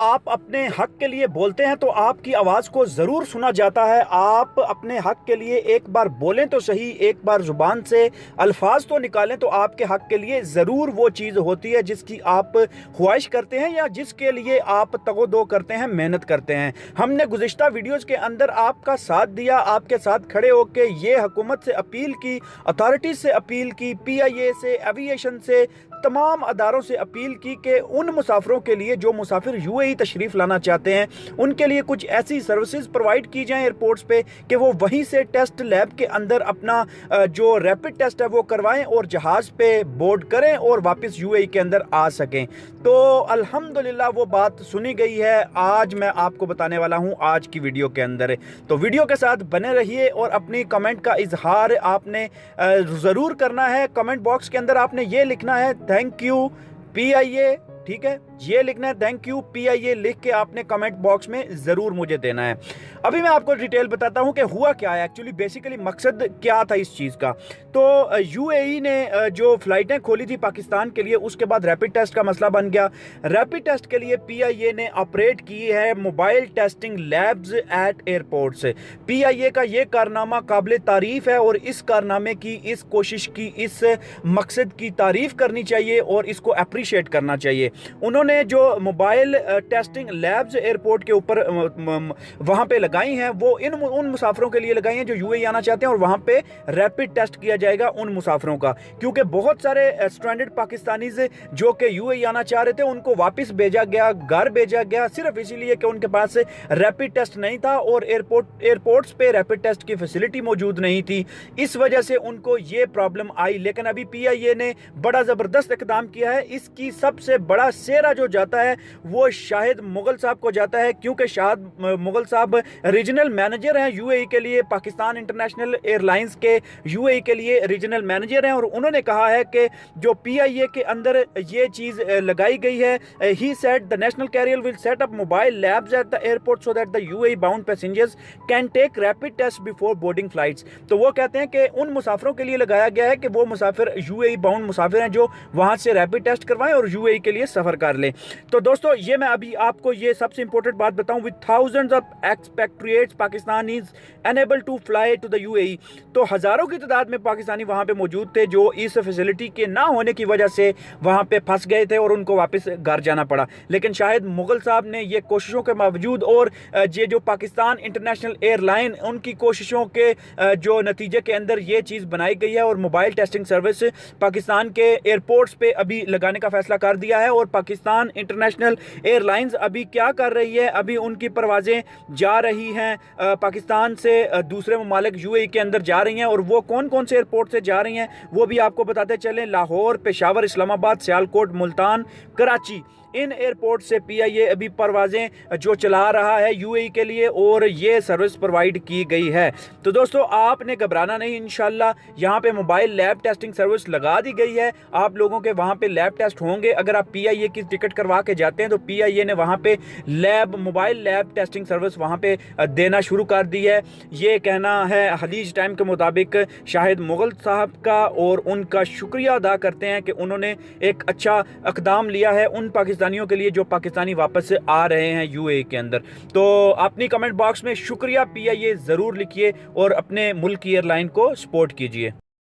आप अपने हक के लिए बोलते हैं तो आपकी आवाज़ को ज़रूर सुना जाता है। आप अपने हक के लिए एक बार बोलें तो सही, एक बार ज़ुबान से अल्फाज तो निकालें तो आपके हक के लिए ज़रूर वो चीज़ होती है जिसकी आप ख्वाहिश करते हैं या जिसके लिए आप तगो-दो करते हैं, मेहनत करते हैं। हमने गुज़िश्ता वीडियोज़ के अंदर आपका साथ दिया, आपके साथ खड़े होकर ये हुकूमत से अपील की, अथॉरिटीज़ से अपील की, PIA से, एविएशन से, तमाम अदारों से अपील की कि उन मुसाफिरों के लिए जो मुसाफिर UAE तशरीफ़ लाना चाहते हैं उनके लिए कुछ ऐसी सर्विसेज प्रोवाइड की जाएं एयरपोर्ट्स पे कि वो वहीं से टेस्ट लैब के अंदर अपना जो रैपिड टेस्ट है वो करवाएं और जहाज़ पे बोर्ड करें और वापस UAE के अंदर आ सकें। तो अल्हम्दुलिल्लाह वो बात सुनी गई है। आज मैं आपको बताने वाला हूँ आज की वीडियो के अंदर, तो वीडियो के साथ बने रहिए और अपनी कमेंट का इजहार आपने ज़रूर करना है। कमेंट बॉक्स के अंदर आपने ये लिखना है थैंक यू PIA, ठीक है, ये लिखना है थैंक यू PIA लिख के आपने कमेंट बॉक्स में ज़रूर मुझे देना है। अभी मैं आपको डिटेल बताता हूँ कि हुआ क्या है, एक्चुअली बेसिकली मकसद क्या था इस चीज़ का। तो UAE ने जो फ़्लाइटें खोली थी पाकिस्तान के लिए, उसके बाद रैपिड टेस्ट का मसला बन गया। रैपिड टेस्ट के लिए PIA ने ऑपरेट की है mobile testing labs at airports. PIA का ये कारनामा काबिल तारीफ़ है और इस कारनामे की, इस कोशिश की, इस मकसद की तारीफ़ करनी चाहिए और इसको अप्रिशिएट करना चाहिए। उन्होंने जो मोबाइल टेस्टिंग लैब्स एयरपोर्ट के ऊपर वहाँ पे लगाई हैं वो उन मुसाफिरों के लिए लगाई हैं जो UAE आना चाहते हैं और वहाँ पे रैपिड टेस्ट किया जाएगा उन मुसाफिरों का, क्योंकि बहुत सारे स्ट्रैंडेड पाकिस्तानीज जो कि UAE आना चाह रहे थे उनको वापस भेजा गया, घर भेजा गया सिर्फ इसीलिए कि उनके पास रैपिड टेस्ट नहीं था और एयरपोर्ट्स पे रैपिड टेस्ट की फैसिलिटी मौजूद नहीं थी। इस वजह से उनको ये प्रॉब्लम आई। लेकिन अभी PIA ने बड़ा ज़बरदस्त इक़दाम किया है। इसकी सबसे बड़ा सेहरा जो जाता है वो शाहिद मुगल साहब को जाता है, क्योंकि शाहिद मुगल साहब रीजनल मैनेजर हैं UAE के लिए, पाकिस्तान इंटरनेशनल एयरलाइंस के UAE के लिए रीजनल मैनेजर हैं। और उन्होंने कहा है कि जो PIA के अंदर ये चीज़ लगाई गई है, he said the national carrier will set up mobile labs at the airport so that the UAE bound passengers can take rapid test before boarding flights. तो वो कहते हैं कि उन मुसाफिरों के लिए लगाया गया है कि वो मुसाफिर UAE बाउंड मुसाफिर हैं जो वहाँ से रैपिड टेस्ट करवाएं और UAE के लिए सफ़र कर लें। तो दोस्तों ये मैं अभी आपको ये सबसे इंपॉर्टेंट बात बताऊं, with thousands of expatriates Pakistanis enable to fly to the UAE। तो हज़ारों की तादाद में पाकिस्तानी वहाँ पे मौजूद थे जो इस फैसिलिटी के ना होने की वजह से वहाँ पे फंस गए थे और उनको वापस घर जाना पड़ा। लेकिन शाहिद मुगल साहब ने ये कोशिशों के बावजूद और ये जो पाकिस्तान इंटरनेशनल एयरलाइन उनकी कोशिशों के जो नतीजे के अंदर ये चीज़ बनाई गई है और मोबाइल टेस्टिंग सर्विस पाकिस्तान के एयरपोर्ट्स पे अभी लगाने का फैसला कर दिया है। और पाकिस्तान इंटरनेशनल एयरलाइंस अभी क्या कर रही है, अभी उनकी परवाज़ें जा रही हैं पाकिस्तान से दूसरे ममालिक UAE के अंदर जा रही हैं। और वो कौन कौन से एयरपोर्ट से जा रही हैं वो भी आपको बताते चलें। लाहौर, पेशावर, इस्लामाबाद, सियालकोट, मुल्तान, कराची, इन एयरपोर्ट से PIA अभी परवाज़ें जो चला रहा है UAE के लिए और ये सर्विस प्रोवाइड की गई है। तो दोस्तों आपने घबराना नहीं, इंशाल्लाह यहाँ पे मोबाइल लैब टेस्टिंग सर्विस लगा दी गई है। आप लोगों के वहाँ पे लैब टेस्ट होंगे। अगर आप PIA की टिकट करवा के जाते हैं तो PIA ने वहाँ पे मोबाइल लैब टेस्टिंग सर्विस वहाँ पे देना शुरू कर दी है। ये कहना है हदीस टाइम के मुताबिक शाहिद मुगल साहब का, और उनका शुक्रिया अदा करते हैं कि उन्होंने एक अच्छा इक़दाम लिया है उन पाकिस्तानियों के लिए जो पाकिस्तानी वापस आ रहे हैं UAE के अंदर। तो अपनी कमेंट बॉक्स में शुक्रिया PIA ज़रूर लिखिए और अपने मुल्क की एयरलाइन को सपोर्ट कीजिए।